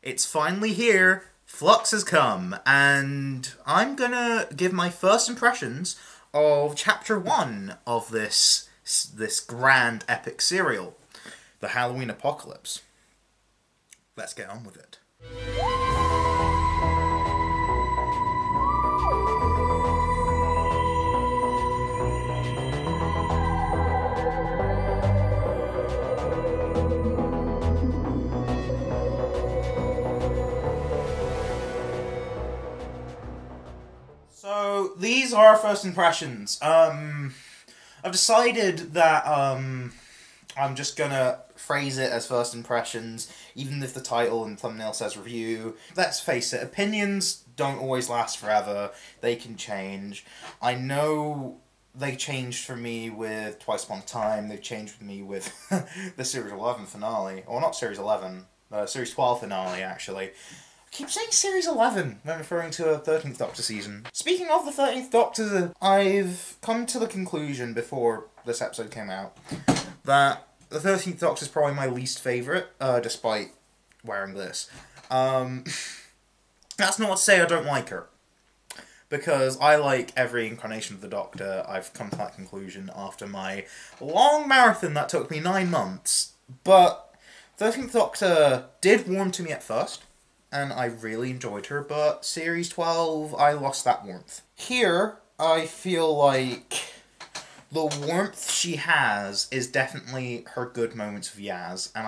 It's finally here. Flux has come, and I'm gonna give my first impressions of Chapter 1 of this grand epic serial, the Halloween Apocalypse. Let's get on with it. So, these are our first impressions. I've decided that, I'm just gonna phrase it as first impressions, even if the title and thumbnail says review. Let's face it, opinions don't always last forever. They can change. I know they changed for me with Twice Upon a Time. They've changed for me with the Series 11 finale. Or not Series 11, Series 12 finale, actually. I keep saying Series 11 when referring to a 13th Doctor season. Speaking of the 13th Doctor, I've come to the conclusion before this episode came out that the 13th Doctor is probably my least favourite, despite wearing this. That's not to say I don't like her, because I like every incarnation of the Doctor. I've come to that conclusion after my long marathon that took me 9 months. But 13th Doctor did warm to me at first, and I really enjoyed her, but Series 12, I lost that warmth. Here, I feel like the warmth she has is definitely her good moments of Yaz, and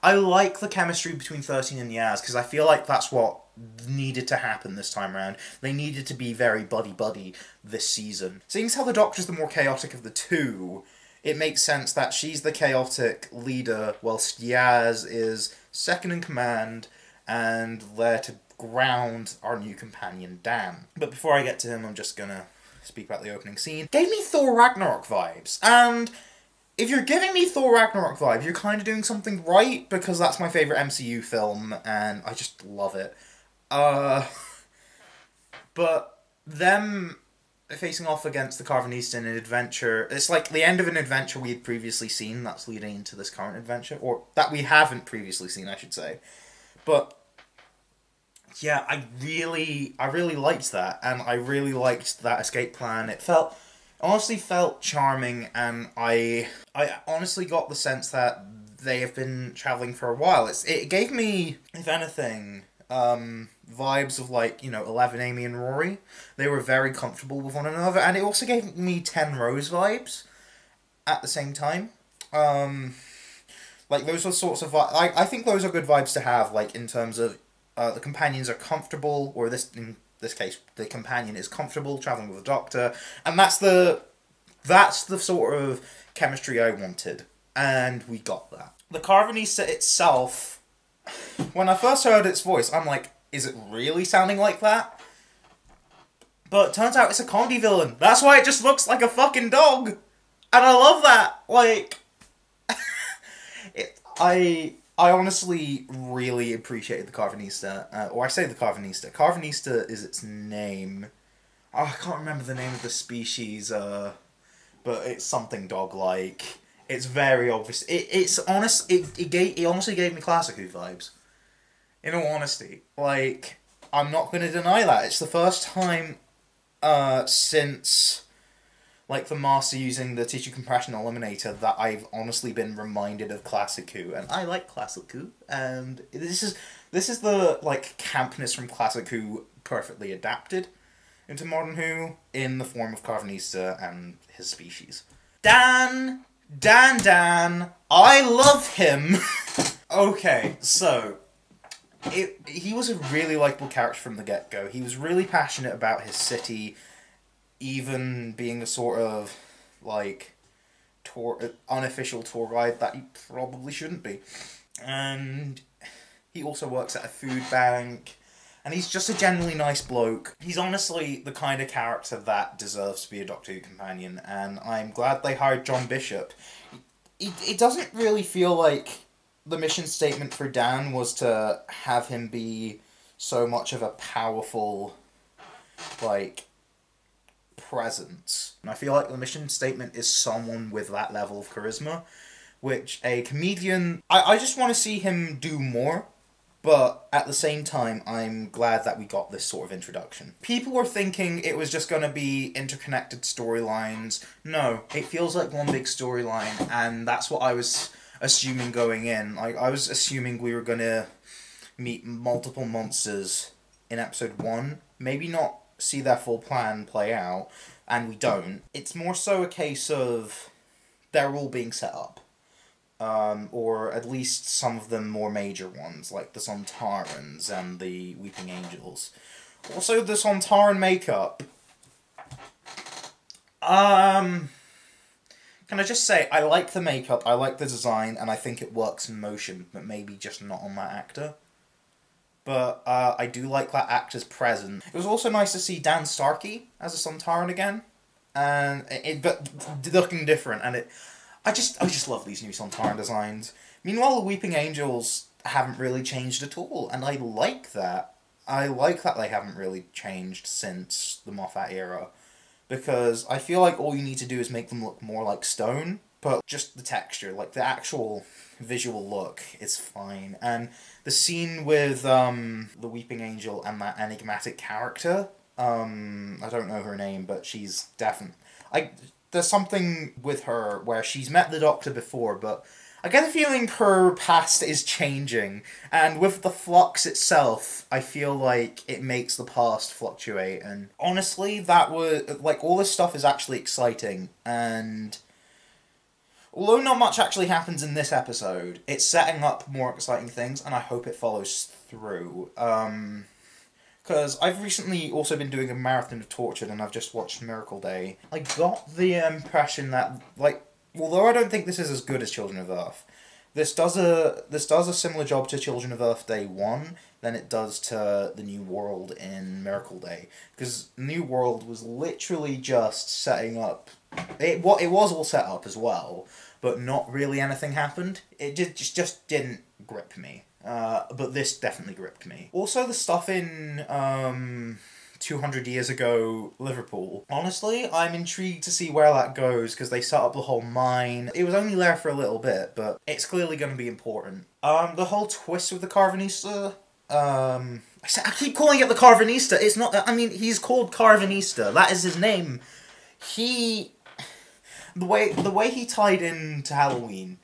I like the chemistry between 13 and Yaz, because I feel like that's what needed to happen this time around. They needed to be very buddy-buddy this season. Seeing as how the Doctor's the more chaotic of the two, it makes sense that she's the chaotic leader, whilst Yaz is second in command, and there to ground our new companion, Dan. But before I get to him, I'm just gonna speak about the opening scene. Gave me Thor Ragnarok vibes, and if you're giving me Thor Ragnarok vibes, you're kind of doing something right, because that's my favourite MCU film, and I just love it. But them facing off against the Carvanista in an adventure, it's like the end of an adventure we had previously seen that's leading into this current adventure, or that we haven't previously seen, I should say. But yeah, I really liked that, and I really liked that escape plan. It honestly felt charming, and I honestly got the sense that they have been traveling for a while. It gave me, if anything, vibes of, like, you know, 11 Amy and Rory. They were very comfortable with one another, and it also gave me 10 Rose vibes at the same time. Like, those are sorts of I think those are good vibes to have, like, in terms of the companions are comfortable, or in this case, the companion is comfortable traveling with the Doctor, and that's the sort of chemistry I wanted, and we got that. The Carvanista itself, when I first heard its voice, I'm like, is it really sounding like that? But it turns out it's a comedy villain. That's why it just looks like a fucking dog, and I love that. Like, I honestly really appreciated the Carvanista, or I say the Carvanista. Carvanista is its name. Oh, I can't remember the name of the species, but it's something dog-like. It's very obvious. It honestly gave me Classic Who vibes. In all honesty. Like, I'm not going to deny that. It's the first time, since, like, the Master using the tissue compression eliminator that I've honestly been reminded of Classic Who, and I like Classic Who, and this is the, like, campness from Classic Who perfectly adapted into Modern Who in the form of Carvanista and his species. Dan, I love him! Okay, so he was a really likeable character from the get-go. He was really passionate about his city, even being a sort of, like, unofficial tour guide that he probably shouldn't be. And he also works at a food bank, and he's just a genuinely nice bloke. He's honestly the kind of character that deserves to be a Doctor Who companion, and I'm glad they hired John Bishop. It doesn't really feel like the mission statement for Dan was to have him be so much of a powerful, like, presence. And I feel like the mission statement is someone with that level of charisma, which a comedian... I just want to see him do more But at the same time, I'm glad that we got this sort of introduction. People were thinking it was just going to be interconnected storylines. No, it feels like one big storyline, and that's what I was assuming going in. Like, I was assuming we were going to meet multiple monsters in episode 1. Maybe not see their full plan play out, and we don't. It's more so a case of they're all being set up. Or at least some of the more major ones, like the Sontarans and the Weeping Angels. Also, the Sontaran makeup. Can I just say, I like the makeup, I like the design, and I think it works in motion, but maybe just not on that actor. But I do like that actor's presence. It was also nice to see Dan Starkey as a Sontaran again, and but looking different, and I just love these new Sontaran designs. Meanwhile, the Weeping Angels haven't really changed at all, and I like that. I like that they haven't really changed since the Moffat era, because I feel like all you need to do is make them look more like stone, but just the texture, like the actual visual look is fine. And the scene with the Weeping Angel and that enigmatic character, I don't know her name, but she's definitely... There's something with her where she's met the Doctor before, but I get a feeling her past is changing, and with the Flux itself, I feel like it makes the past fluctuate, and honestly, that was, like, all this stuff is actually exciting, and although not much actually happens in this episode, it's setting up more exciting things, and I hope it follows through. Because I've recently also been doing a marathon of Tortured, and I've just watched Miracle Day. I got the impression that, like, although I don't think this is as good as Children of Earth, this does a similar job to Children of Earth Day 1 than it does to the New World in Miracle Day. Because New World was literally just setting up... It was all set up as well, but not really anything happened. It just didn't grip me. But this definitely gripped me. Also, the stuff in 200 Years Ago Liverpool. Honestly, I'm intrigued to see where that goes, because they set up the whole mine. It was only there for a little bit, but it's clearly going to be important. The whole twist with the Carvanista... I keep calling it the Carvanista. It's not... I mean, he's called Carvanista. That is his name. The way he tied into Halloween...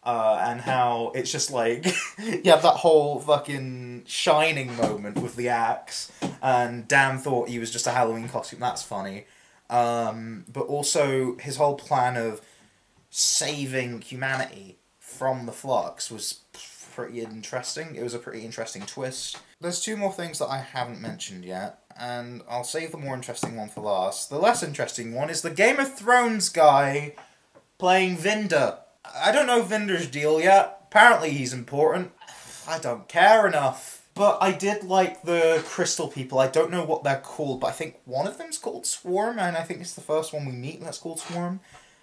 and how it's just like, you have that whole fucking Shining moment with the axe, and Dan thought he was just a Halloween costume, that's funny. But also, his whole plan of saving humanity from the Flux was pretty interesting. It was a pretty interesting twist. There's 2 more things that I haven't mentioned yet, and I'll save the more interesting one for last. The less interesting one is the Game of Thrones guy playing Vinder. I don't know Vinder's deal yet. Apparently he's important. I don't care enough. But I did like the crystal people. I don't know what they're called, but I think one of them's called Swarm, and I think it's the first one we meet that's called Swarm.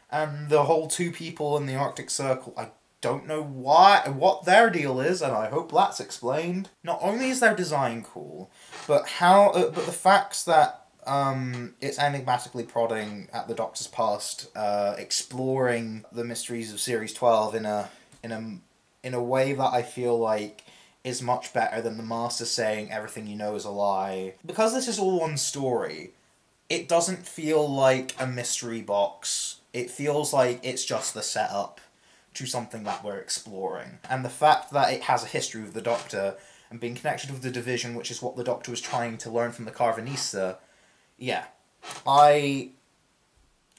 And the whole 2 people in the Arctic Circle, I don't know what their deal is, and I hope that's explained. Not only is their design cool, but but the facts that it's enigmatically prodding at the Doctor's past, exploring the mysteries of Series 12 in a way that I feel like is much better than the Master saying everything you know is a lie. Because this is all one story, it doesn't feel like a mystery box. It feels like it's just the setup to something that we're exploring. And the fact that it has a history with the Doctor and being connected with the Division, which is what the Doctor was trying to learn from the Carvanista, yeah, I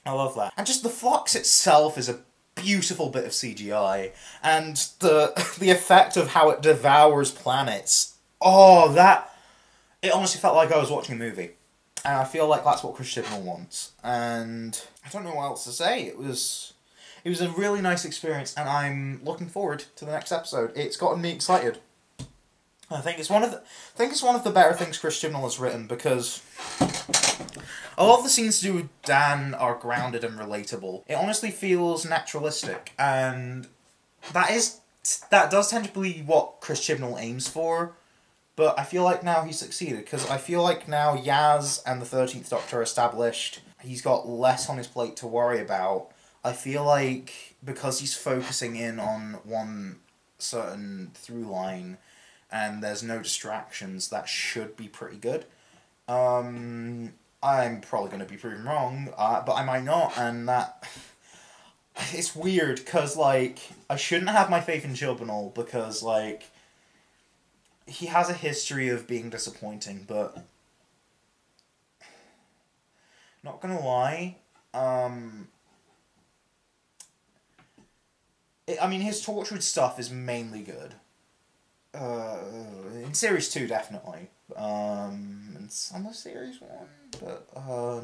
love that. And just the Flux itself is a beautiful bit of CGI, and the effect of how it devours planets. Oh, it honestly felt like I was watching a movie. And I feel like that's what Chris Chibnall wants. And I don't know what else to say. It was a really nice experience, and I'm looking forward to the next episode. It's gotten me excited. I think it's one of the better things Chris Chibnall has written, because a lot of the scenes to do with Dan are grounded and relatable. It honestly feels naturalistic, and that does tend to be what Chris Chibnall aims for, but I feel like now he's succeeded, because I feel like now Yaz and the 13th Doctor are established. He's got less on his plate to worry about. I feel like because he's focusing in on one certain through line, and there's no distractions, that should be pretty good. I'm probably going to be proven wrong, but I might not, and that... It's weird, because, like, I shouldn't have my faith in Chilbanal, because, like, he has a history of being disappointing, but... Not gonna lie, I mean, his Torchwood stuff is mainly good. In Series 2, definitely. And some of Series 1, but,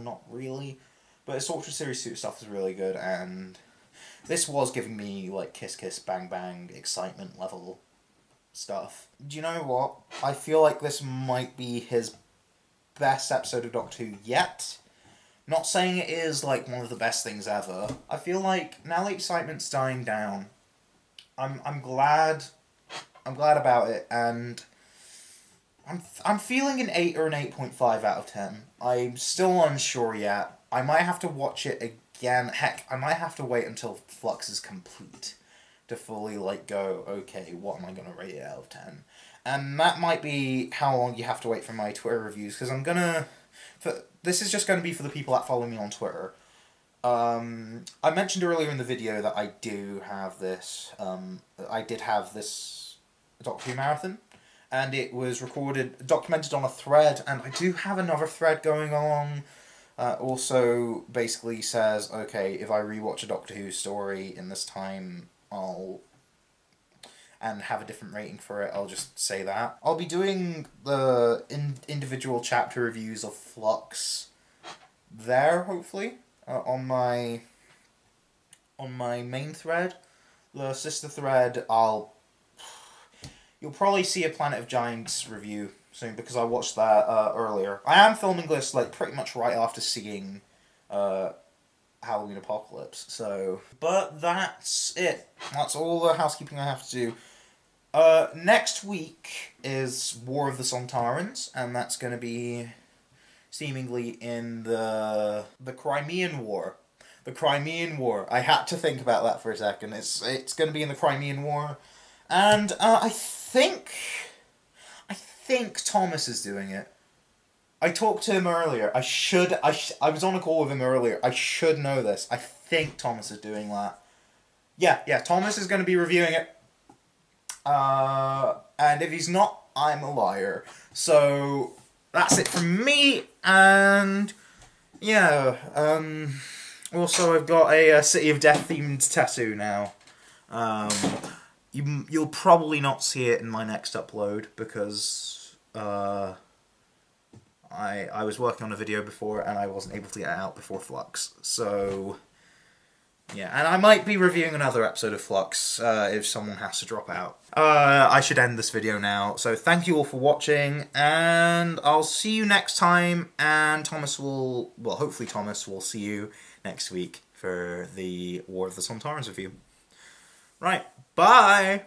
not really. But his Torchwood Series 2 stuff is really good, and this was giving me, like, kiss kiss, bang bang, excitement level stuff. Do you know what? I feel like this might be his best episode of Doctor Who yet. Not saying it is, like, one of the best things ever. I feel like, now the excitement's dying down, I'm glad about it, and I'm feeling an 8 or an 8.5 out of 10. I'm still unsure yet. I might have to watch it again. Heck, I might have to wait until Flux is complete to fully, like, go, okay, what am I going to rate it out of 10? And that might be how long you have to wait for my Twitter reviews, because I'm gonna... This is just going to be for the people that follow me on Twitter. I mentioned earlier in the video that I do have this, I did have this Doctor Who marathon, and it was documented on a thread, and I do have another thread going on. Also basically says, okay, if I rewatch a Doctor Who story in this time, and have a different rating for it, I'll just say that. I'll be doing the individual chapter reviews of Flux there, hopefully, on my main thread. The sister thread, you'll probably see a Planet of Giants review soon, because I watched that earlier. I am filming this, like, pretty much right after seeing Halloween Apocalypse, so... But that's it. That's all the housekeeping I have to do. Next week is War of the Sontarans, and that's going to be seemingly in the Crimean War. The Crimean War. I had to think about that for a second. It's going to be in the Crimean War, and I think Thomas is doing it. I talked to him earlier. I was on a call with him earlier. I should know this. I think Thomas is doing that. Yeah, Thomas is going to be reviewing it. And if he's not, I'm a liar. So, that's it from me, and, yeah, also I've got a City of Death themed tattoo now. You'll probably not see it in my next upload, because, I was working on a video before, and I wasn't able to get it out before Flux, so... Yeah, and I might be reviewing another episode of Flux, if someone has to drop out. I should end this video now, so thank you all for watching, and I'll see you next time, and hopefully Thomas will see you next week for the War of the Sontarans review. Right, bye!